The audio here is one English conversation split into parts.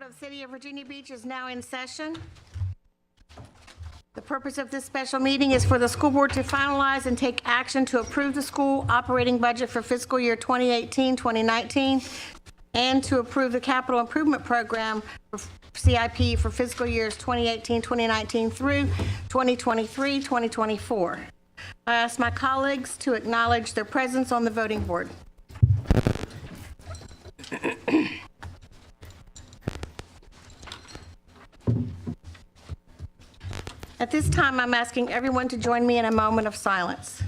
of the City of Virginia Beach is now in session. The purpose of this special meeting is for the school board to finalize and take action to approve the school operating budget for fiscal year 2018-2019 and to approve the capital improvement program for CIP for fiscal years 2018-2019 through 2023-2024. I ask my colleagues to acknowledge their presence on the voting board. At this time, I'm asking everyone to join me in a moment of silence.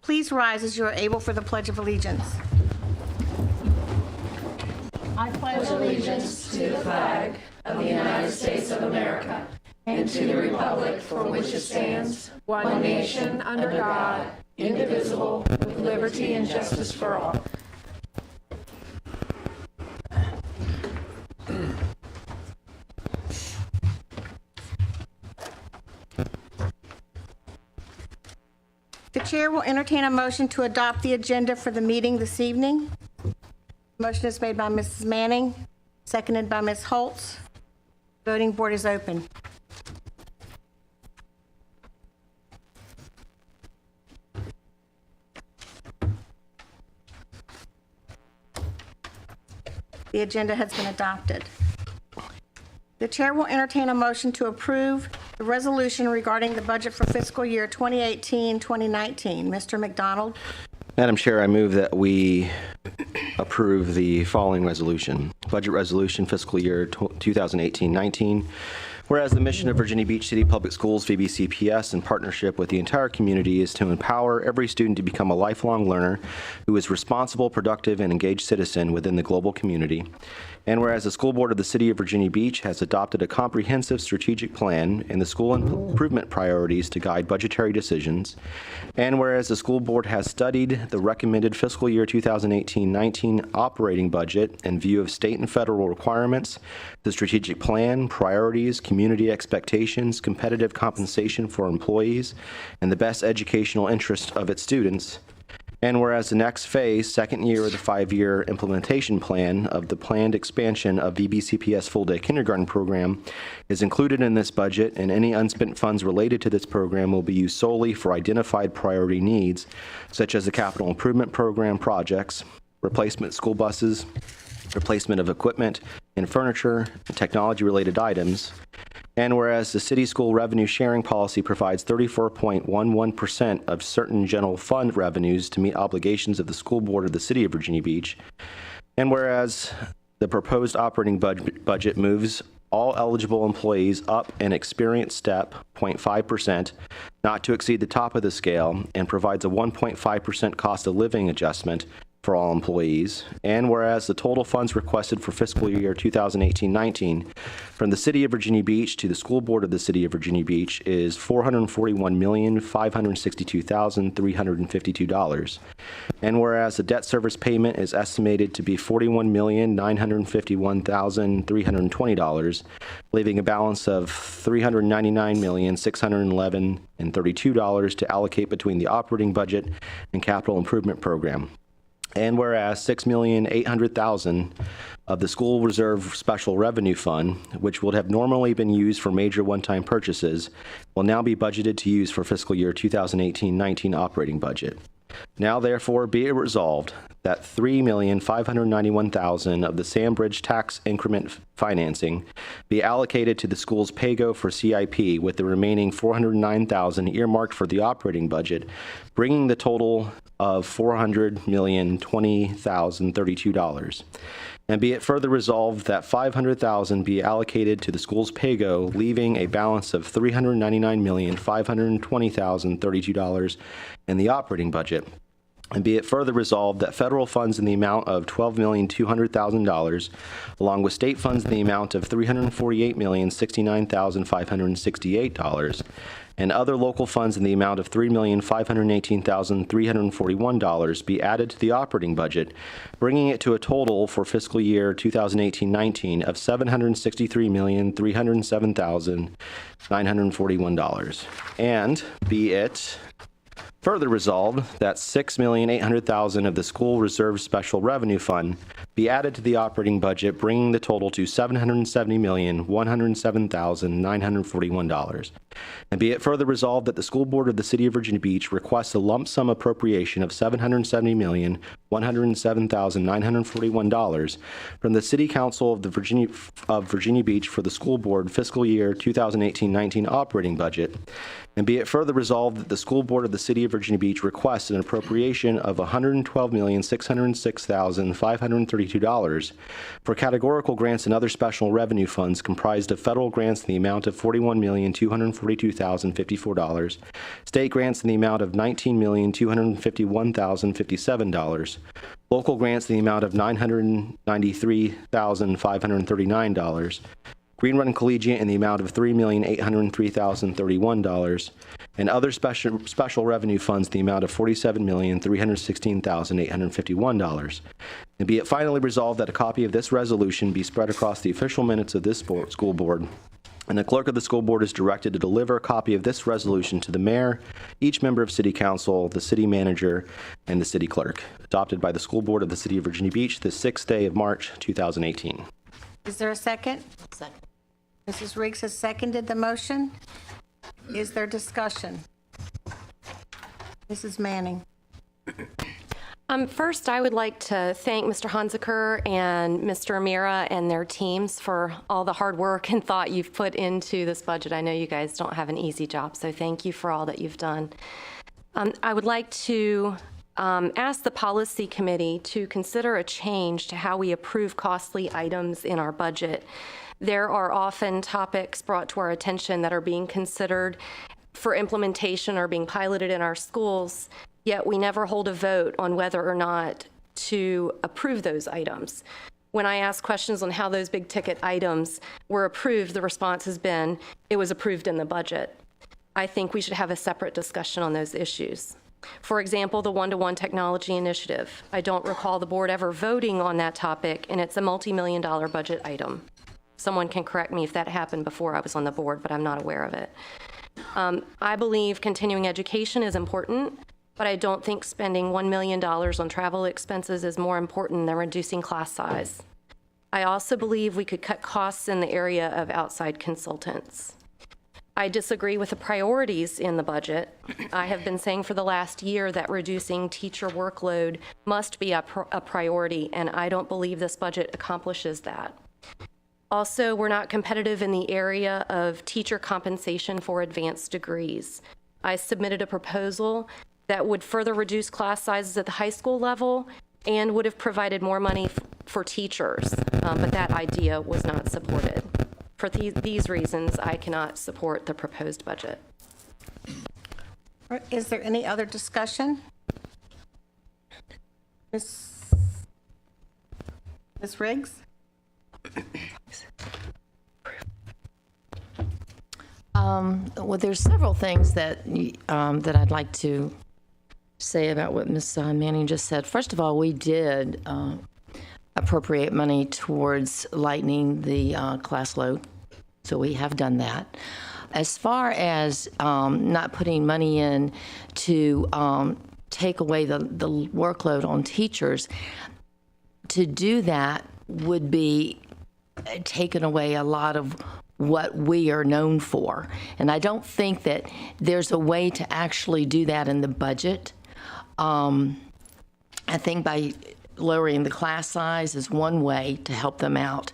Please rise as you are able for the Pledge of Allegiance. I pledge allegiance to the flag of the United States of America and to the republic for which it stands, one nation under God, indivisible, with liberty and justice for all. The chair will entertain a motion to adopt the agenda for the meeting this evening. Motion is made by Mrs. Manning, seconded by Ms. Holtz. Voting board is open. The agenda has been adopted. The chair will entertain a motion to approve the resolution regarding the budget for fiscal year 2018-2019. Mr. McDonald. Madam Chair, I move that we approve the following resolution. Budget Resolution Fiscal Year 2018-19. Whereas the mission of Virginia Beach City Public Schools, VBCPS, in partnership with the entire community is to empower every student to become a lifelong learner who is responsible, productive, and engaged citizen within the global community. And whereas the School Board of the City of Virginia Beach has adopted a comprehensive strategic plan and the school improvement priorities to guide budgetary decisions. And whereas the School Board has studied the recommended fiscal year 2018-19 operating budget in view of state and federal requirements, the strategic plan, priorities, community expectations, competitive compensation for employees, and the best educational interest of its students. And whereas the next phase, second year of the 5-year implementation plan of the planned expansion of VBCPS full-day kindergarten program is included in this budget, and any unspent funds related to this program will be used solely for identified priority needs, such as the capital improvement program projects, replacement school buses, replacement of equipment and furniture, and technology-related items. And whereas the city school revenue sharing policy provides 34.11% of certain general fund revenues to meet obligations of the school board of the City of Virginia Beach. And whereas the proposed operating budget moves all eligible employees up an experience step 0.5%, not to exceed the top of the scale, and provides a 1.5% cost of living adjustment for all employees. And whereas the total funds requested for fiscal year 2018-19 from the City of Virginia Beach to the School Board of the City of Virginia Beach is $441,562,352. And whereas the debt service payment is estimated to be $41,951,320, leaving a balance of $399,611,32 to allocate between the operating budget and capital improvement program. And whereas $6,800,000 of the school reserve special revenue fund, which would have normally been used for major one-time purchases, will now be budgeted to use for fiscal year 2018-19 operating budget. Now, therefore, be it resolved that $3,591,000 of the Sandbridge tax increment financing be allocated to the school's PAYGO for CIP, with the remaining $409,000 earmarked for the operating budget, bringing the total of $400,020,032. And be it further resolved that $500,000 be allocated to the school's PAYGO, leaving a balance of $399,520,032 in the operating budget. And be it further resolved that federal funds in the amount of $12,200,000, along with state funds in the amount of $348,069,568, and other local funds in the amount of $3,518,341 be added to the operating budget, bringing it to a total for fiscal year 2018-19 of $763,307,941. And be it further resolved that $6,800,000 of the school reserve special revenue fund be added to the operating budget, bringing the total to $770,107,941. And be it further resolved that the school board of the City of Virginia Beach requests a lump sum appropriation of $770,107,941 from the City Council of Virginia Beach for the school board fiscal year 2018-19 operating budget. And be it further resolved that the school board of the City of Virginia Beach requests an appropriation of $112,606,532 for categorical grants and other special revenue funds comprised of federal grants in the amount of $41,242,054, state grants in the amount of $19,251,057, local grants in the amount of $993,539, Green Run Collegiate in the amount of $3,803,031, and other special revenue funds in the amount of $47,316,851. And be it finally resolved that a copy of this resolution be spread across the official minutes of this school board, and the clerk of the school board is directed to deliver a copy of this resolution to the mayor, each member of city council, the city manager, and the city clerk, adopted by the school board of the City of Virginia Beach this 6th day of March, 2018. Is there a second? Second. Mrs. Riggs has seconded the motion. Is there discussion? Mrs. Manning. First, I would like to thank Mr. Hansaker and Mr. Amira and their teams for all the hard work and thought you've put into this budget. I know you guys don't have an easy job, so thank you for all that you've done. I would like to ask the policy committee to consider a change to how we approve costly items in our budget. There are often topics brought to our attention that are being considered for implementation or being piloted in our schools, yet we never hold a vote on whether or not to approve those items. When I ask questions on how those big ticket items were approved, the response has been, it was approved in the budget. I think we should have a separate discussion on those issues. For example, the one-to-one technology initiative. I don't recall the board ever voting on that topic, and it's a multi-million-dollar budget item. Someone can correct me if that happened before I was on the board, but I'm not aware of it. I believe continuing education is important, but I don't think spending $1 million on travel expenses is more important than reducing class size. I also believe we could cut costs in the area of outside consultants. I disagree with the priorities in the budget. I have been saying for the last year that reducing teacher workload must be a priority, and I don't believe this budget accomplishes that. Also, we're not competitive in the area of teacher compensation for advanced degrees. I submitted a proposal that would further reduce class sizes at the high school level and would have provided more money for teachers, but that idea was not supported. For these reasons, I cannot support the proposed budget. Is there any other discussion? Ms. Riggs? Well, there's several things that that I'd like to say about what Ms. Manning just said. First of all, we did appropriate money towards lightening the class load, so we have done that. As far as not putting money in to take away the workload on teachers, to do that would be taking away a lot of what we are known for. And I don't think that there's a way to actually do that in the budget. I think by lowering the class size is one way to help them out.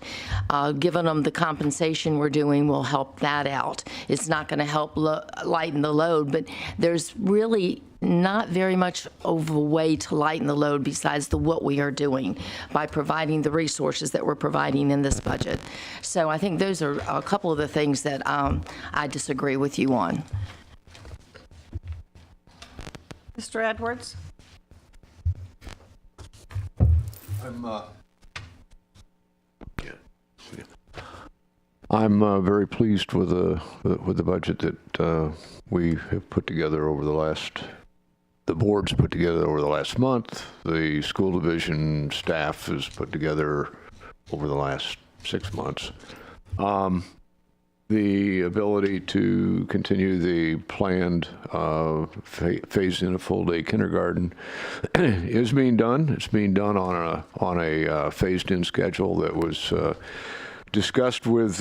Giving them the compensation we're doing will help that out. It's not going to help lighten the load, but there's really not very much of a way to lighten the load besides what we are doing by providing the resources that we're providing in this budget. So I think those are a couple of the things that I disagree with you on. Mr. Edwards? I'm very pleased with the budget that we have put together over the board's put together over the last month. The school division staff has put together over the last 6 months. The ability to continue the planned phase in a full-day kindergarten is being done. It's being done on a phased-in schedule that was discussed with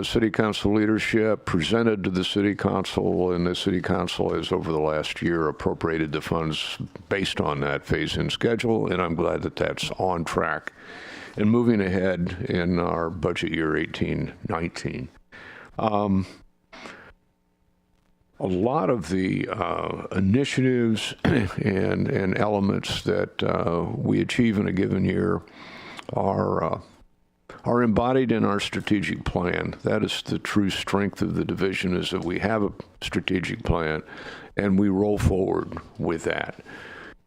city council leadership, presented to the city council, and the city council has over the last year appropriated the funds based on that phase-in schedule, and I'm glad that that's on track and moving ahead in our budget year 18-19. A lot of the initiatives and elements that we achieve in a given year are embodied in our strategic plan. That is the true strength of the division, is that we have a strategic plan and we roll forward with that.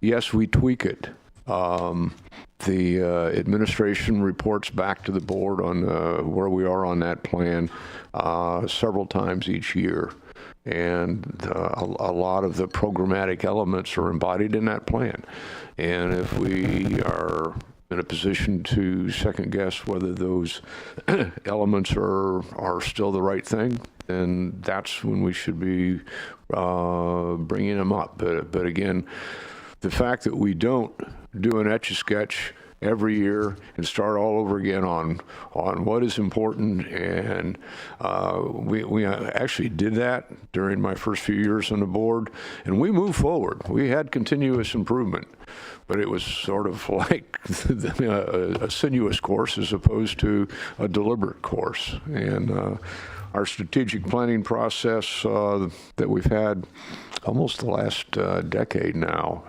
Yes, we tweak it. The administration reports back to the board on where we are on that plan several times each year. And a lot of the programmatic elements are embodied in that plan. And if we are in a position to second guess whether those elements are still the right thing, then that's when we should be bringing them up. But again, the fact that we don't do an Etch-a-Sketch every year and start all over again on what is important, and we actually did that during my first few years on the board, and we moved forward. We had continuous improvement, but it was sort of like a sinuous course as opposed to a deliberate course. And our strategic planning process that we've had almost the last decade now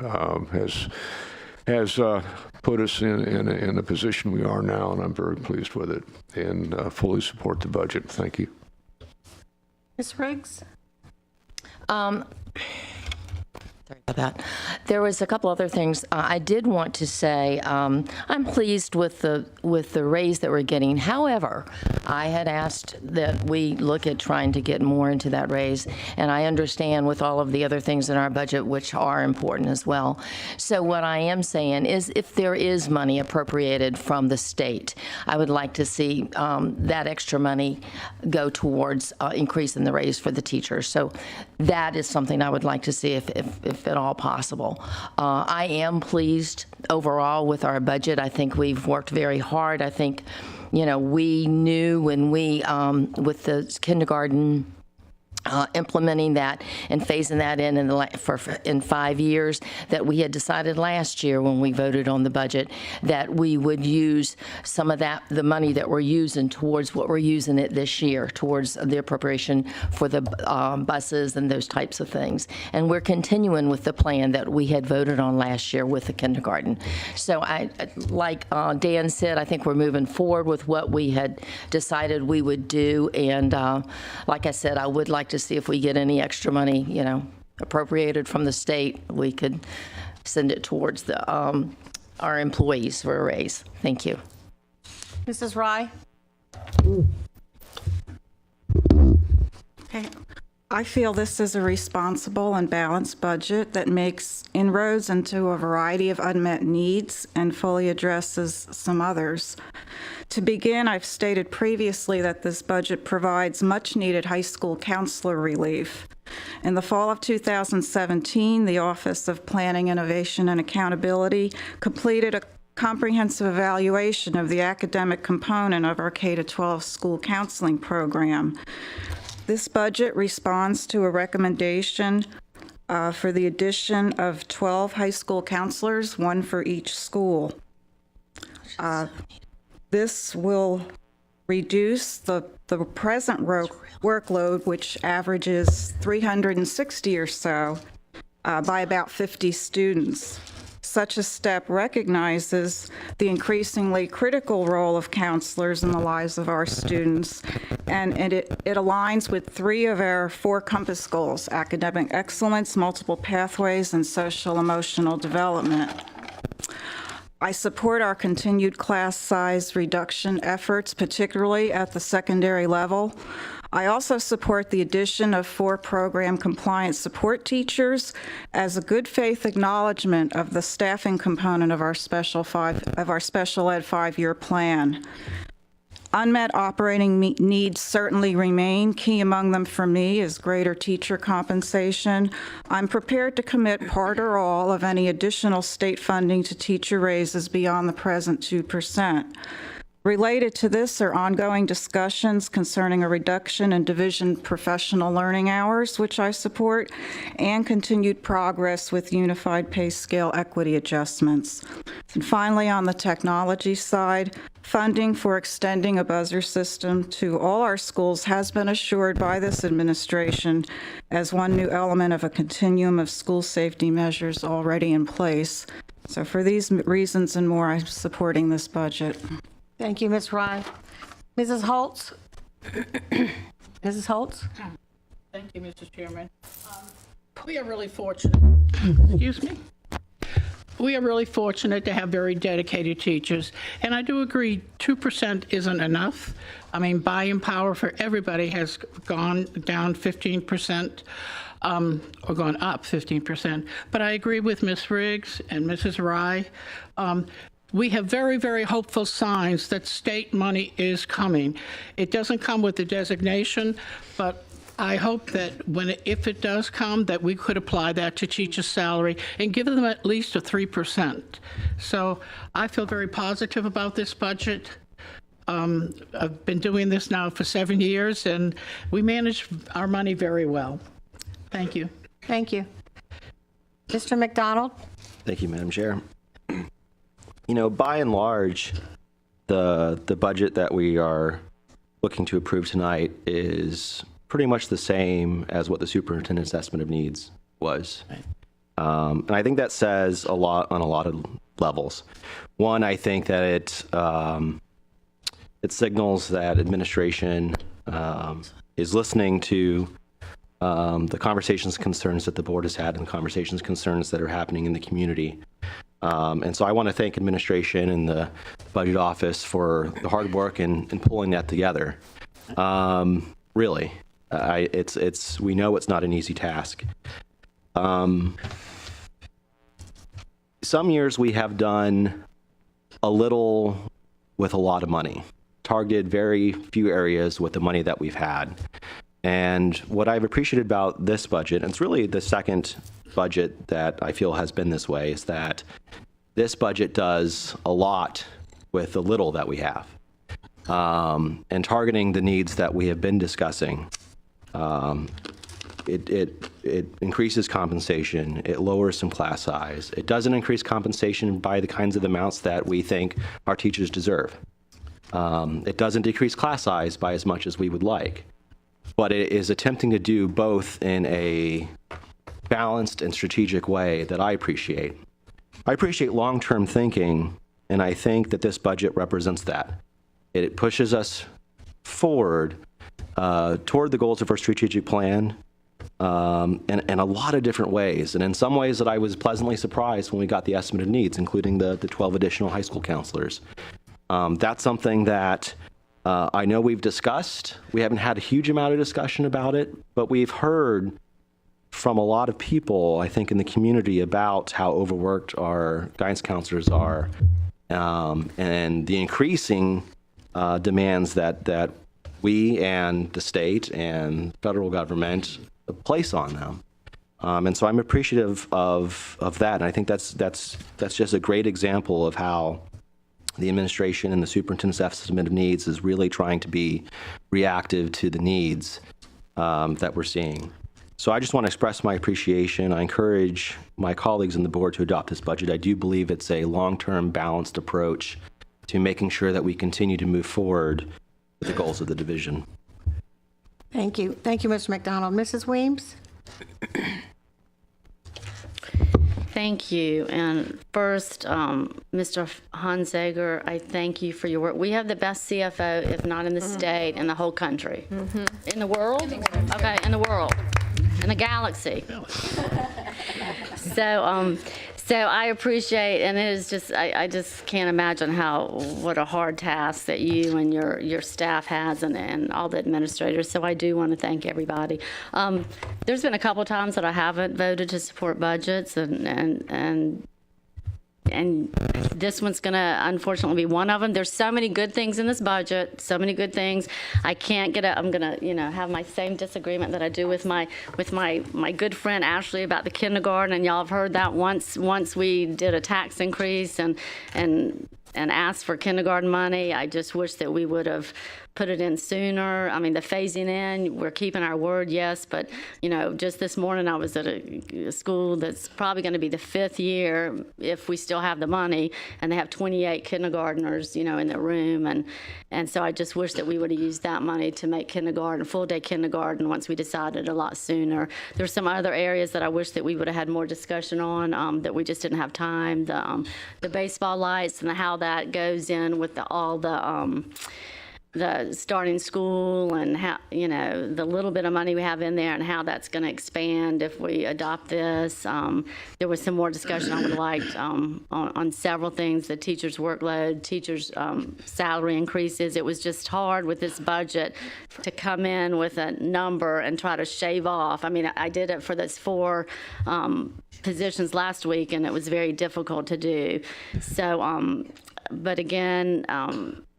has put us in the position we are now, and I'm very pleased with it and fully support the budget. Thank you. Ms. Riggs? Sorry about that. There was a couple other things I did want to say. I'm pleased with the raise that we're getting. However, I had asked that we look at trying to get more into that raise, and I understand with all of the other things in our budget, which are important as well. So what I am saying is, if there is money appropriated from the state, I would like to see that extra money go towards increasing the raise for the teachers. So that is something I would like to see if at all possible. I am pleased overall with our budget. I think we've worked very hard. I think, we knew when we, with the kindergarten, implementing that and phasing that in 5 years, that we had decided last year when we voted on the budget that we would use some of the money that we're using towards what we're using it this year, towards the appropriation for the buses and those types of things. And we're continuing with the plan that we had voted on last year with the kindergarten. So like Dan said, I think we're moving forward with what we had decided we would do. And like I said, I would like to see if we get any extra money, appropriated from the state, we could send it towards our employees for a raise. Thank you. Mrs. Rye? Okay. I feel this is a responsible and balanced budget that makes inroads into a variety of unmet needs and fully addresses some others. To begin, I've stated previously that this budget provides much-needed high school counselor relief. In the fall of 2017, the Office of Planning, Innovation, and Accountability completed a comprehensive evaluation of the academic component of our K-12 school counseling program. This budget responds to a recommendation for the addition of 12 high school counselors, one for each school. This will reduce the present workload, which averages 360 or so, by about 50 students. Such a step recognizes the increasingly critical role of counselors in the lives of our students, and it aligns with 3 of our 4 COMPASS goals: academic excellence, multiple pathways, and social emotional development. I support our continued class size reduction efforts, particularly at the secondary level. I also support the addition of 4 program compliance support teachers as a good faith acknowledgement of the staffing component of our special ed 5-year plan. Unmet operating needs certainly remain. Key among them for me is greater teacher compensation. I'm prepared to commit part or all of any additional state funding to teacher raises beyond the present 2%. Related to this are ongoing discussions concerning a reduction in division professional learning hours, which I support, and continued progress with unified pay scale equity adjustments. And finally, on the technology side, funding for extending a buzzer system to all our schools has been assured by this administration as one new element of a continuum of school safety measures already in place. So for these reasons and more, I'm supporting this budget. Thank you, Ms. Rye. Mrs. Holtz? Mrs. Holtz? Thank you, Mr. Chairman. We are really fortunate, excuse me. We are really fortunate to have very dedicated teachers, and I do agree 2% isn't enough. I mean, buying power for everybody has gone down 15%, or gone up 15%. But I agree with Ms. Riggs and Mrs. Rye. We have very, very hopeful signs that state money is coming. It doesn't come with the designation, but I hope that if it does come, that we could apply that to teachers' salary and give them at least a 3%. So I feel very positive about this budget. I've been doing this now for 7 years, and we manage our money very well. Thank you. Thank you. Mr. McDonald? Thank you, Madam Chair. You know, by and large, the budget that we are looking to approve tonight is pretty much the same as what the superintendent's estimate of needs was. And I think that says a lot on a lot of levels. One, I think that it signals that administration is listening to the conversations, concerns that the board has had and conversations, concerns that are happening in the community. And so I want to thank administration and the budget office for the hard work in pulling that together. Really, we know it's not an easy task. Some years we have done a little with a lot of money, targeted very few areas with the money that we've had. And what I've appreciated about this budget, and it's really the second budget that I feel has been this way, is that this budget does a lot with the little that we have. And targeting the needs that we have been discussing, it increases compensation, it lowers some class size. It doesn't increase compensation by the kinds of amounts that we think our teachers deserve. It doesn't decrease class size by as much as we would like. But it is attempting to do both in a balanced and strategic way that I appreciate. I appreciate long-term thinking, and I think that this budget represents that. It pushes us forward toward the goals of our strategic plan in a lot of different ways. And in some ways that I was pleasantly surprised when we got the estimate of needs, including the 12 additional high school counselors. That's something that I know we've discussed. We haven't had a huge amount of discussion about it, but we've heard from a lot of people, I think, in the community about how overworked our guidance counselors are, and the increasing demands that we and the state and federal government place on them. And so I'm appreciative of that. And I think that's just a great example of how the administration and the superintendent's estimate of needs is really trying to be reactive to the needs that we're seeing. So I just want to express my appreciation. I encourage my colleagues on the board to adopt this budget. I do believe it's a long-term balanced approach to making sure that we continue to move forward with the goals of the division. Thank you. Thank you, Mr. McDonald. Mrs. Weems? Thank you. And first, Mr. Hansager, I thank you for your work. We have the best CFO, if not in the state, in the whole country. In the world? Okay, in the world. In the galaxy. So So I appreciate, and it is just, I just can't imagine what a hard task that you and your staff has and all the administrators. So I do want to thank everybody. There's been a couple times that I haven't voted to support budgets, and this one's going to unfortunately be one of them. There's so many good things in this budget, so many good things. I can't get I'm going to, have my same disagreement that I do with my good friend Ashley about the kindergarten, and y'all have heard that once we did a tax increase and asked for kindergarten money. I just wish that we would have put it in sooner. I mean, the phasing in, we're keeping our word, yes, but, just this morning I was at a school that's probably going to be the 5th year if we still have the money, and they have 28 kindergartners, in the room, and so I just wish that we would have used that money to make kindergarten, full-day kindergarten, once we decided a lot sooner. There's some other areas that I wish that we would have had more discussion on, that we just didn't have time. The baseball lights and how that goes in with all the starting school, and how, the little bit of money we have in there and how that's going to expand if we adopt this. There was some more discussion I would have liked on several things, the teachers' workload, teachers' salary increases. It was just hard with this budget to come in with a number and try to shave off. I mean, I did it for those 4 positions last week, and it was very difficult to do. So, but again,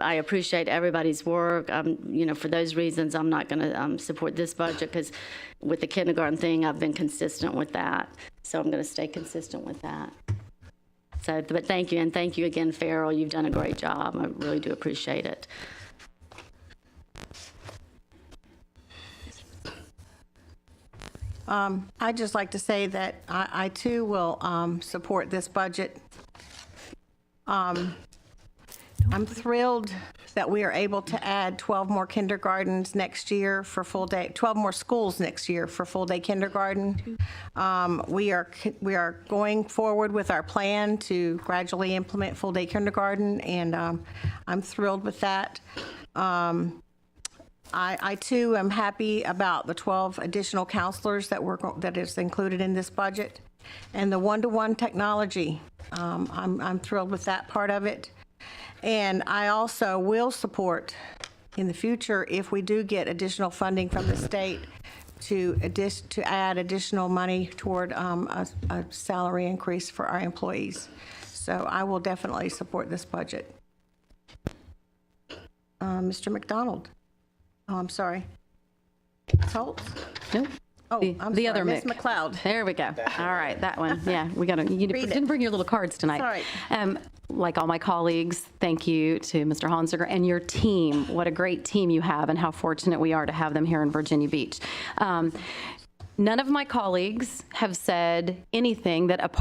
I appreciate everybody's work. For those reasons, I'm not going to support this budget, because with the kindergarten thing, I've been consistent with that. So I'm going to stay consistent with that. So, but thank you, and thank you again, Farrell. You've done a great job. I really do appreciate it. I'd just like to say that I too will support this budget. I'm thrilled that we are able to add 12 more kindergartens next year for full day, 12 more schools next year for full day kindergarten. We are going forward with our plan to gradually implement full day kindergarten, and I'm thrilled with that. I too am happy about the 12 additional counselors that is included in this budget, and the one-to-one technology. I'm thrilled with that part of it. And I also will support in the future, if we do get additional funding from the state, to add additional money toward a salary increase for our employees. So I will definitely support this budget. Mr. McDonald. Oh, I'm sorry. Holt? Nope. Oh, I'm The sorry, other Ms. Mick. McLeod. There we go. All right, that one. Yeah, we got to. You Read it. didn't bring your little cards tonight. Sorry. Like all my colleagues, thank you to Mr. Honziger and your team. What a great team you have, and how fortunate we are to have them here in Virginia Beach. None of my colleagues have said anything that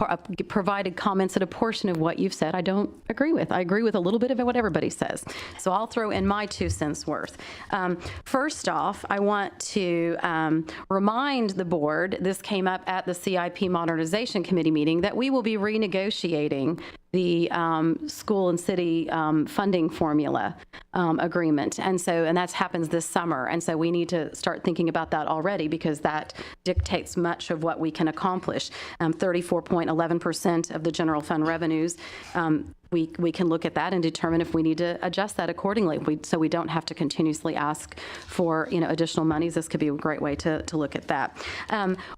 provided comments at a portion of what you've said I don't agree with. I agree with a little bit of what everybody says. So I'll throw in my 2 cents worth. First off, I want to remind the board, this came up at the CIP Modernization Committee meeting, that we will be renegotiating the school and city funding formula agreement. And that happens this summer. And so we need to start thinking about that already, because that dictates much of what we can accomplish. 34.11% of the general fund revenues. We can look at that and determine if we need to adjust that accordingly, so we don't have to continuously ask for additional monies. This could be a great way to look at that.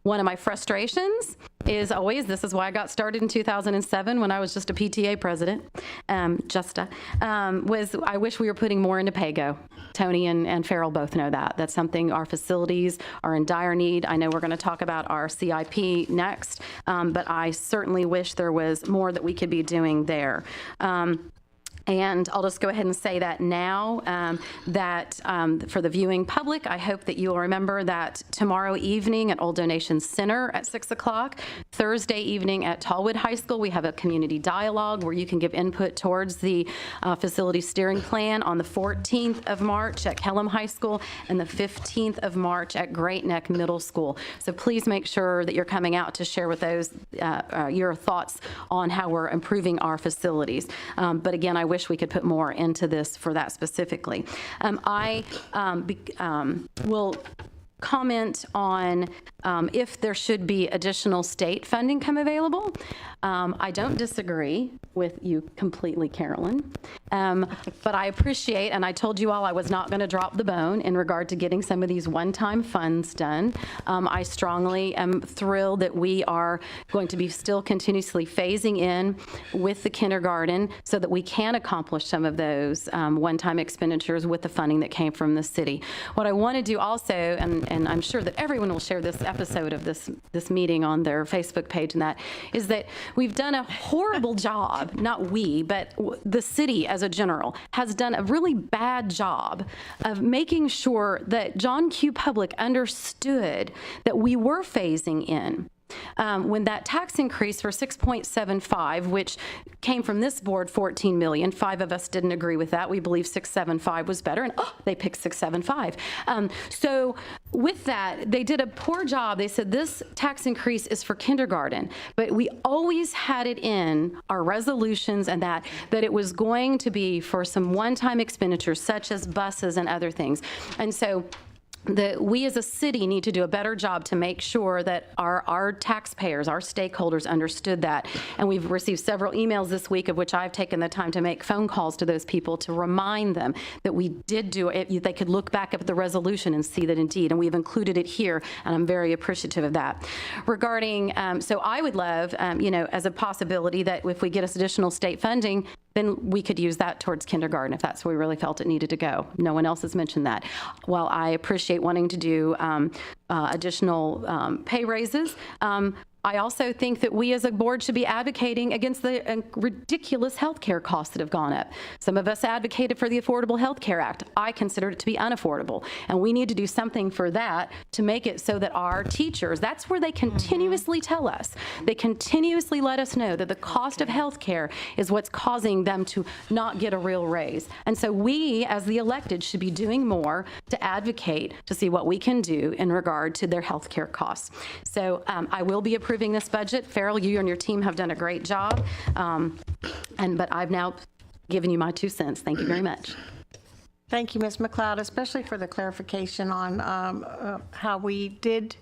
One of my frustrations is always, this is why I got started in 2007 when I was just a PTA president, was I wish we were putting more into PAYGO. Tony and Farrell both know that. That's something our facilities are in dire need. I know we're going to talk about our CIP next, but I certainly wish there was more that we could be doing there. And I'll just go ahead and say that now, that for the viewing public, I hope that you'll remember that tomorrow evening at Old Donation Center at 6 o'clock, Thursday evening at Tallwood High School, we have a community dialogue where you can give input towards the facility steering plan. On the 14th of March at Kellam High School, and the 15th of March at Great Neck Middle School. So please make sure that you're coming out to share with those your thoughts on how we're improving our facilities. But again, I wish we could put more into this for that specifically. I will comment on if there should be additional state funding come available. I don't disagree with you completely, Carolyn, but I appreciate, and I told you all I was not going to drop the bone in regard to getting some of these one-time funds done. I strongly am thrilled that we are going to be still continuously phasing in with the kindergarten so that we can accomplish some of those one-time expenditures with the funding that came from the city. What I want to do also, and I'm sure that everyone will share this episode of this meeting on their Facebook page, and that is that we've done a horrible job, not we, but the city as a general has done a really bad job of making sure that John Q. Public understood that we were phasing in. When that tax increase for 6.75, which came from this board, 14 million, 5 of us didn't agree with that. We believe 675 was better, and they picked 675. So with that, they did a poor job. They said this tax increase is for kindergarten, but we always had it in our resolutions and that it was going to be for some one-time expenditures such as buses and other things. And so we as a city need to do a better job to make sure that our taxpayers, our stakeholders understood that. And we've received several emails this week of which I've taken the time to make phone calls to those people to remind them that we did do it. They could look back up at the resolution and see that indeed, and we've included it here, and I'm very appreciative of that. Regarding, so I would love, as a possibility that if we get us additional state funding, then we could use that towards kindergarten if that's where we really felt it needed to go. No one else has mentioned that. While I appreciate wanting to do additional pay raises, I also think that we as a board should be advocating against the ridiculous health care costs that have gone up. Some of us advocated for the Affordable Health Care Act. I considered it to be unaffordable. And we need to do something for that to make it so that our teachers, that's where they continuously tell us. They continuously let us know that the cost of health care is what's causing them to not get a real raise. And so we, as the elected, should be doing more to advocate to see what we can do in regard to their health care costs. So I will be approving this budget. Farrell, you and your team have done a great job, but I've now given you my 2 cents. Thank you very much. Thank you, Ms. McLeod, especially for the clarification on how we did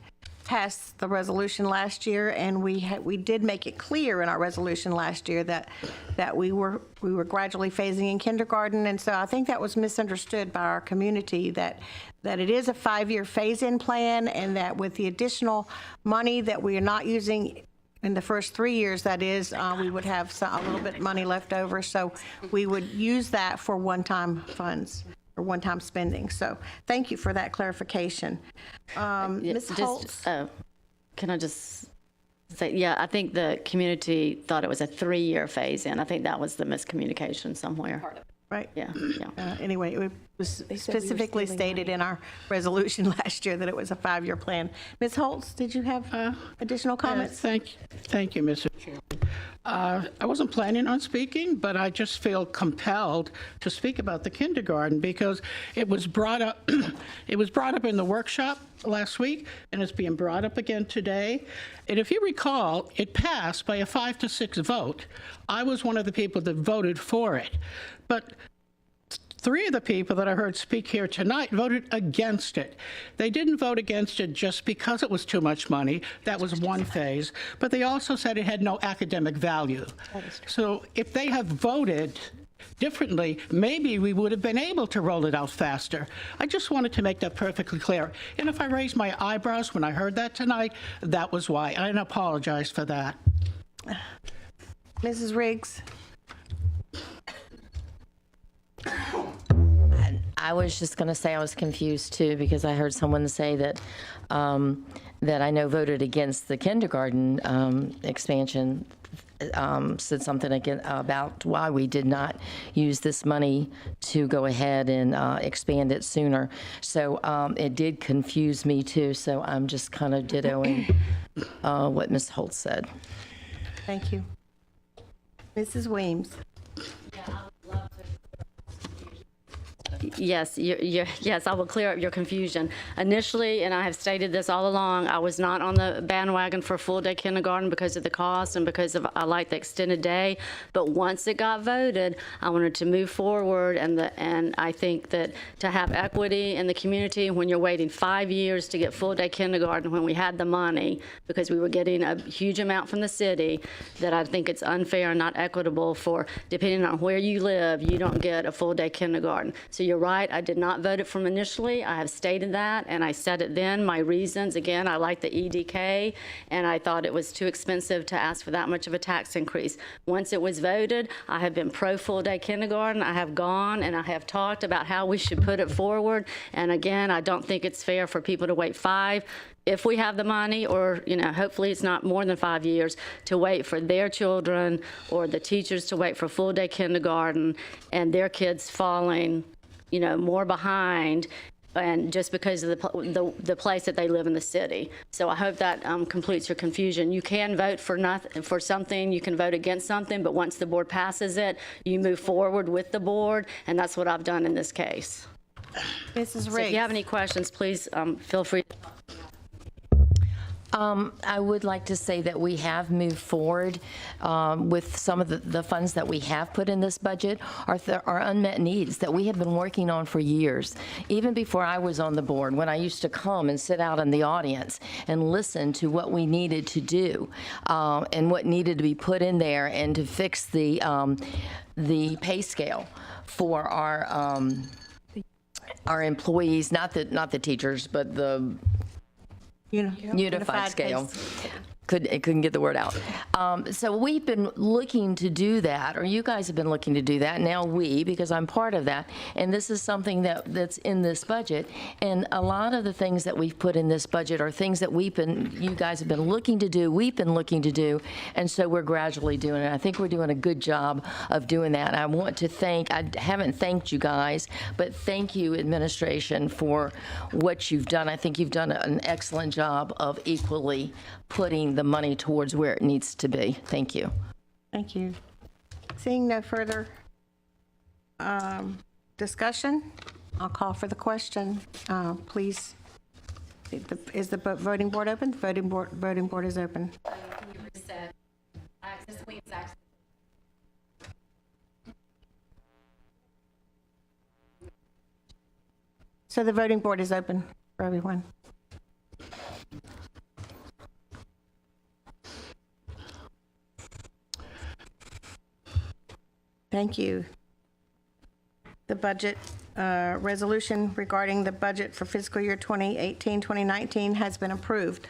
pass the resolution last year, and we did make it clear in our resolution last year that we were gradually phasing in kindergarten, and so I think that was misunderstood by our community that it is a 5-year phase-in plan, and that with the additional money that we are not using in the first 3 years, that is, we would have a little bit of money left over, so we would use that for one-time funds or one-time spending. So thank you for that clarification. Ms. Holtz? Can I just say, yeah, I think the community thought it was a 3-year phase-in. I think that was the miscommunication somewhere. Right. Yeah. Anyway, it was specifically stated in our resolution last year that it was a 5-year plan. Ms. Holtz, did you have additional comments? Thank you, Mr. Chairman. I wasn't planning on speaking, but I just feel compelled to speak about the kindergarten because it was brought up. It was brought up in the workshop last week, and it's being brought up again today. And if you recall, it passed by a 5-6 vote. I was one of the people that voted for it, but 3 of the people that I heard speak here tonight voted against it. They didn't vote against it just because it was too much money. That was one phase. But they also said it had no academic value. So if they had voted differently, maybe we would have been able to roll it out faster. I just wanted to make that perfectly clear. And if I raised my eyebrows when I heard that tonight, that was why. I apologize for that. Mrs. Riggs? I was just going to say I was confused too because I heard someone say that that I know voted against the kindergarten expansion. Said something again about why we did not use this money to go ahead and expand it sooner. So it did confuse me too. So I'm just kind of dittoing what Ms. Holtz said. Thank you. Mrs. Weems? Yes, yes, I will clear up your confusion. Initially, and I have stated this all along, I was not on the bandwagon for full-day kindergarten because of the cost and because of I like the extended day. But once it got voted, I wanted to move forward, and I think that to have equity in the community when you're waiting 5 years to get full-day kindergarten when we had the money because we were getting a huge amount from the city, that I think it's unfair and not equitable for, depending on where you live, you don't get a full-day kindergarten. So you're right, I did not vote it from initially. I have stated that, and I said it then. My reasons, again, I like the EDK, and I thought it was too expensive to ask for that much of a tax increase. Once it was voted, I have been pro full-day kindergarten. I have gone and I have talked about how we should put it forward. And again, I don't think it's fair for people to wait 5, if we have the money, or, hopefully it's not more than 5 years, to wait for their children or the teachers to wait for full-day kindergarten and their kids falling, more behind, and just because of the place that they live in the city. So I hope that completes your confusion. You can vote for something, you can vote against something, but once the board passes it, you move forward with the board, and that's what I've done in this case. Mrs. Riggs. So if you have any questions, please feel free. I would like to say that we have moved forward with some of the funds that we have put in this budget are unmet needs that we have been working on for years. Even before I was on the board, when I used to come and sit out in the audience and listen to what we needed to do and what needed to be put in there and to fix the pay scale for our employees, not the teachers, but the unified scale. Couldn't get the word out. So we've been looking to do that, or you guys have been looking to do that. Now because I'm part of that, and this is something that's in this budget. And a lot of the things that we've put in this budget are things that you guys have been looking to do, we've been looking to do, and so we're gradually doing it. I think we're doing a good job of doing that. I want to I haven't thanked you guys, but thank you, administration, for what you've done. I think you've done an excellent job of equally putting the money towards where it needs to be. Thank you. Thank you. Seeing no further discussion, I'll call for the question. Please, is the voting board open? Voting board is open. So the voting board is open for everyone. Thank you. The budget resolution regarding the budget for fiscal year 2018-2019 has been approved.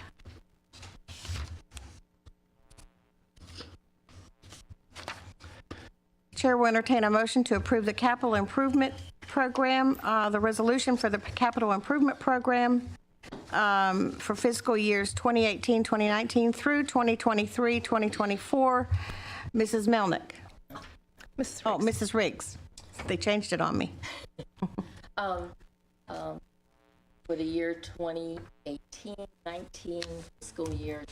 Chair will entertain a motion to approve the capital improvement program, the resolution for the capital improvement program for fiscal years 2018-2019 through 2023-2024. Mrs. Melnick. Mrs. Riggs. They changed it on me. For the year 2018-19, school year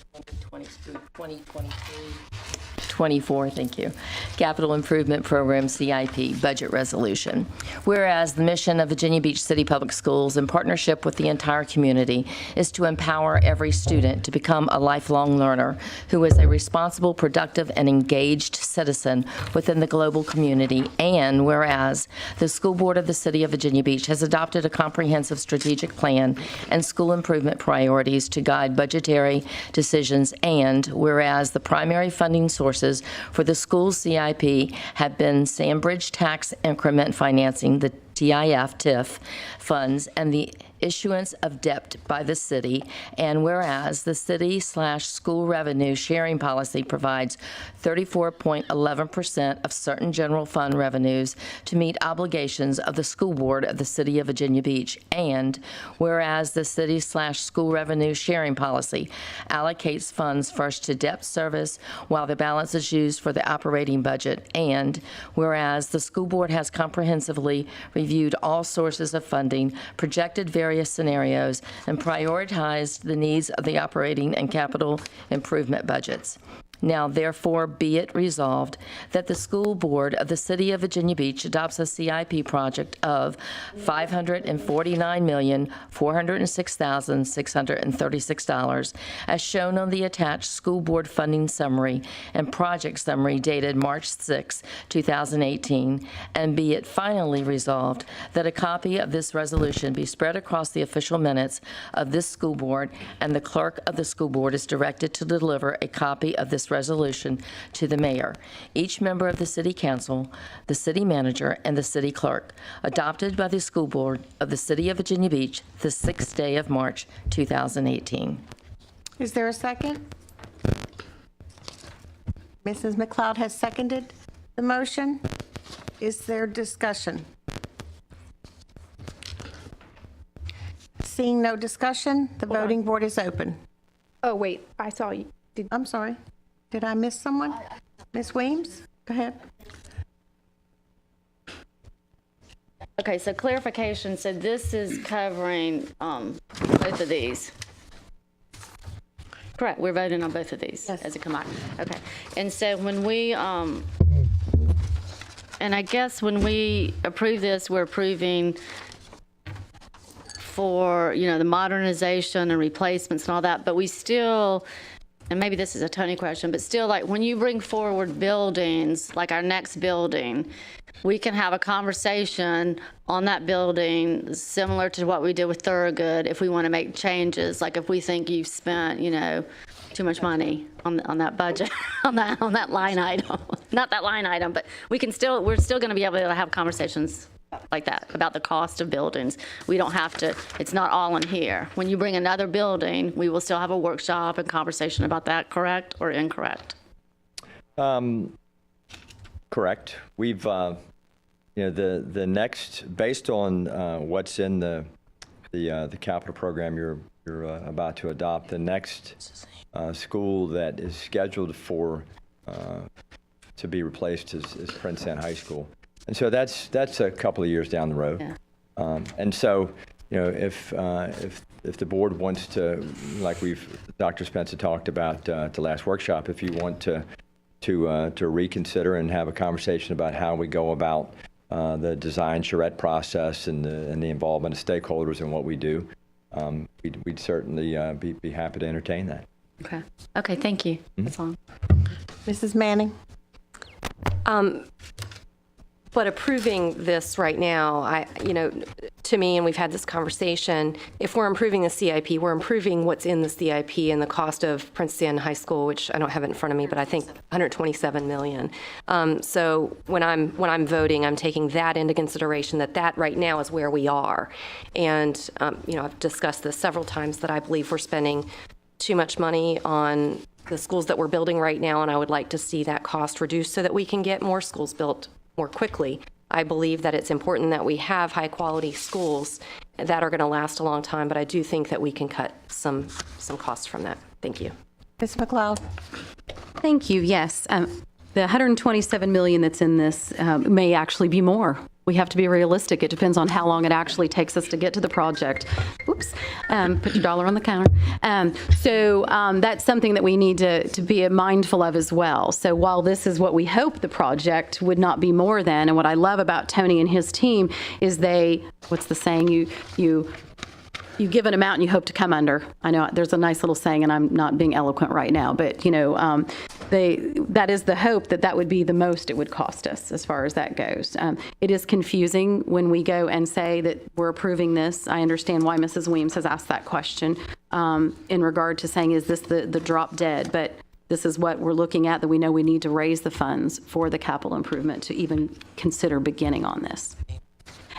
2023-24, thank you. Capital Improvement Program, CIP, Budget Resolution. Whereas the mission of Virginia Beach City Public Schools, in partnership with the entire community, is to empower every student to become a lifelong learner who is a responsible, productive, and engaged citizen within the global community. And whereas the School Board of the City of Virginia Beach has adopted a comprehensive strategic plan and school improvement priorities to guide budgetary decisions, and whereas the primary funding sources for the school CIP have been Sandbridge Tax Increment Financing, the TIF funds, and the issuance of debt by the city, and whereas the city/school revenue sharing policy provides 34.11% of certain general fund revenues to meet obligations of the school board of the City of Virginia Beach, and whereas the city/school revenue sharing policy allocates funds first to debt service while the balance is used for the operating budget, and whereas the school board has comprehensively reviewed all sources of funding, projected various scenarios, and prioritized the needs of the operating and capital improvement budgets. Now therefore be it resolved that the school board of the City of Virginia Beach adopts a CIP project of $549,406,636 as shown on the attached school board funding summary and project summary dated March 6, 2018, and be it finally resolved that a copy of this resolution be spread across the official minutes of this school board, and the clerk of the school board is directed to deliver a copy of this resolution to the mayor, each member of the city council, the city manager, and the city clerk, adopted by the school board of the City of Virginia Beach the 6th day of March, 2018. Is there a second? Mrs. McLeod has seconded the motion. Is there discussion? Seeing no discussion, the voting board is open. Oh, wait, I saw you. I'm sorry. Did I miss someone? Ms. Weems, go ahead. Okay, so clarification, so this is covering both of these. Correct, we're voting on both of these as a combined. Okay, and so when we, and I guess when we approve this, we're approving for, the modernization and replacements and all that, but we still, and maybe this is a Tony question, but still, like, when you bring forward buildings, like our next building, we can have a conversation on that building similar to what we did with Thorogood if we want to make changes, like if we think you've spent, too much money on that budget, on that line item. Not that line item, but we're still going to be able to have conversations like that about the cost of buildings. We don't have to, it's not all in here. When you bring another building, we will still have a workshop and conversation about that, correct or incorrect? Correct. We've, the next, based on what's in the capital program you're about to adopt, the next school that is scheduled for to be replaced is Prince Anne High School. And so that's a couple of years down the road. Yeah. And so, if the board wants to, like Dr. Spencer talked about at the last workshop, if you want to reconsider and have a conversation about how we go about the design charrette process and the involvement of stakeholders in what we do, we'd certainly be happy to entertain that. Okay. Okay, thank you. That's all. Mrs. Manning? But approving this right now, to me, and we've had this conversation, if we're improving the CIP, we're improving what's in the CIP and the cost of Prince Anne High School, which I don't have it in front of me, but I think $127 million. So when I'm voting, I'm taking that into consideration, that right now is where we are. And, I've discussed this several times, that I believe we're spending too much money on the schools that we're building right now, and I would like to see that cost reduced so that we can get more schools built more quickly. I believe that it's important that we have high-quality schools that are going to last a long time, but I do think that we can cut some costs from that. Thank you. Ms. McLeod? Thank you. Yes. The $127 million that's in this may actually be more. We have to be realistic. It depends on how long it actually takes us to get to the project. Oops. Put your dollar on the counter. So that's something that we need to be mindful of as well. So while this is what we hope the project would not be more than, and what I love about Tony and his team is what's the saying? You give an amount and you hope to come under. I know there's a nice little saying, and I'm not being eloquent right now, but that is the hope that would be the most it would cost us as far as that goes. It is confusing when we go and say that we're approving this. I understand why Mrs. Weems has asked that question in regard to saying, is this the drop dead? But this is what we're looking at, that we know we need to raise the funds for the capital improvement to even consider beginning on this.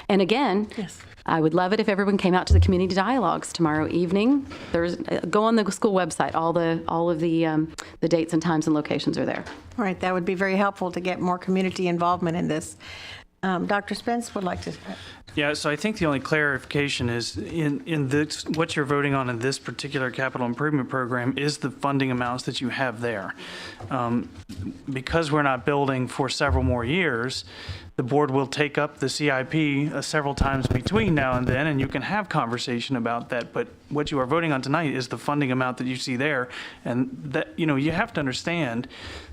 And again, yes, I would love it if everyone came out to the community dialogues tomorrow evening. Go on the school website. All of the dates and times and locations are there. All right, that would be very helpful to get more community involvement in this. Dr. Spence would like to. Yeah, so I think the only clarification is in this, what you're voting on in this particular capital improvement program is the funding amounts that you have there. Because we're not building for several more years, the board will take up the CIP several times between now and then, and you can have conversation about that. But what you are voting on tonight is the funding amount that you see there. And that, you have to understand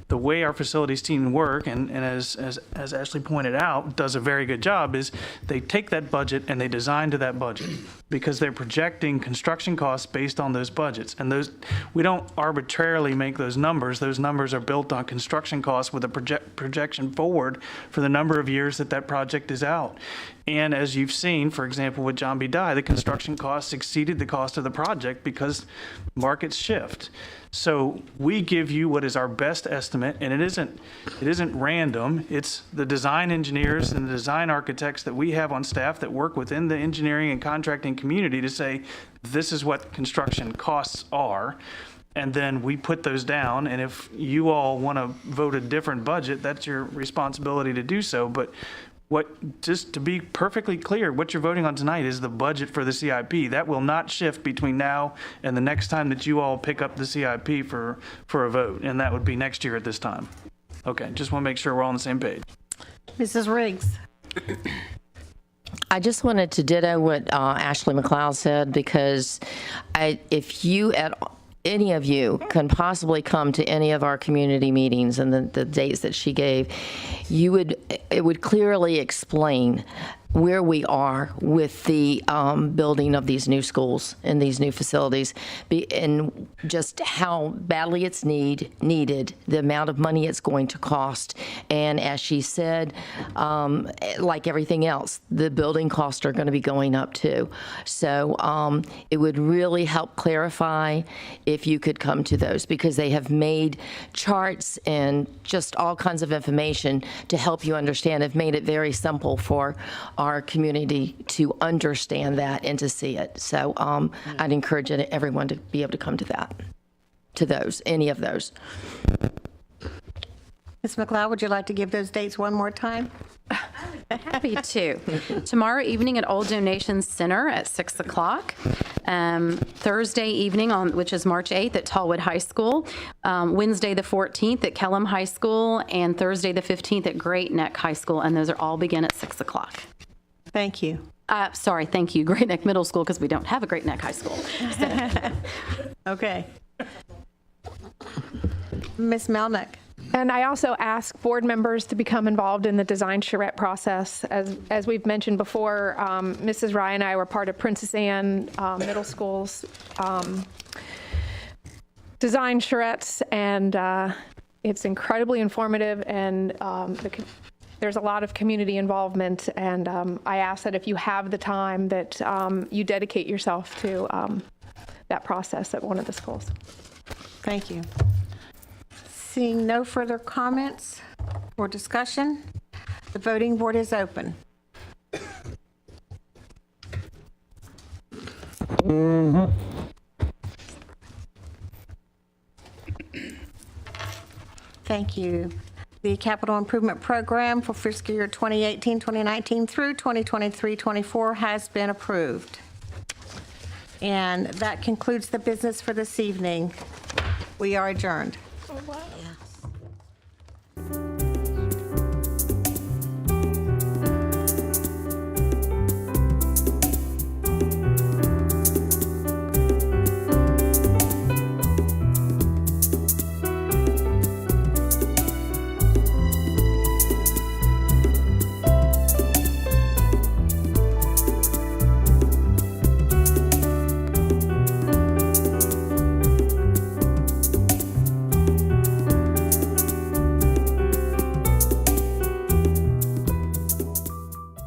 the way our facilities team work, and as Ashley pointed out, does a very good job, is they take that budget and they design to that budget because they're projecting construction costs based on those budgets. And those, we don't arbitrarily make those numbers. Those numbers are built on construction costs with a projection forward for the number of years that that project is out. And as you've seen, for example, with John B. Dye, the construction costs exceeded the cost of the project because markets shift. So we give you what is our best estimate, and it isn't random. It's the design engineers and the design architects that we have on staff that work within the engineering and contracting community to say, this is what construction costs are. And then we put those down, and if you all want to vote a different budget, that's your responsibility to do so. But just to be perfectly clear, what you're voting on tonight is the budget for the CIP. That will not shift between now and the next time that you all pick up the CIP for a vote, and that would be next year at this time. Okay, just want to make sure we're all on the same page. Mrs. Riggs. I just wanted to ditto what Ashley McLeod said, because if you any of you can possibly come to any of our community meetings and the dates that she gave, it would clearly explain where we are with the building of these new schools and these new facilities, and just how badly it's needed, the amount of money it's going to cost. And as she said, like everything else, the building costs are going to be going up too. So it would really help clarify if you could come to those, because they have made charts and just all kinds of information to help you understand. Have made it very simple for our community to understand that and to see it. So I'd encourage everyone to be able to come to those, any of those. Ms. McLeod, would you like to give those dates one more time? Happy to. Tomorrow evening at Old Donations Center at 6 o'clock. Thursday evening, which is March 8th, at Tallwood High School. Wednesday the 14th at Kellam High School. And Thursday the 15th at Great Neck High School. And those are all begin at 6 o'clock. Thank you. Thank you, Great Neck Middle School, because we don't have a Great Neck High School. So. Okay. Ms. Melnick. And I also ask board members to become involved in the design charrette process. As we've mentioned before, Mrs. Ryan and I were part of Princess Anne Middle School's design charrettes, and it's incredibly informative, and there's a lot of community involvement, and I ask that if you have the time that you dedicate yourself to that process at one of the schools. Thank you. Seeing no further comments or discussion, the voting board is open. Thank you. The capital improvement program for fiscal year 2018-2019 through 2023-24 has been approved. And that concludes the business for this evening. We are adjourned. Oh, wow.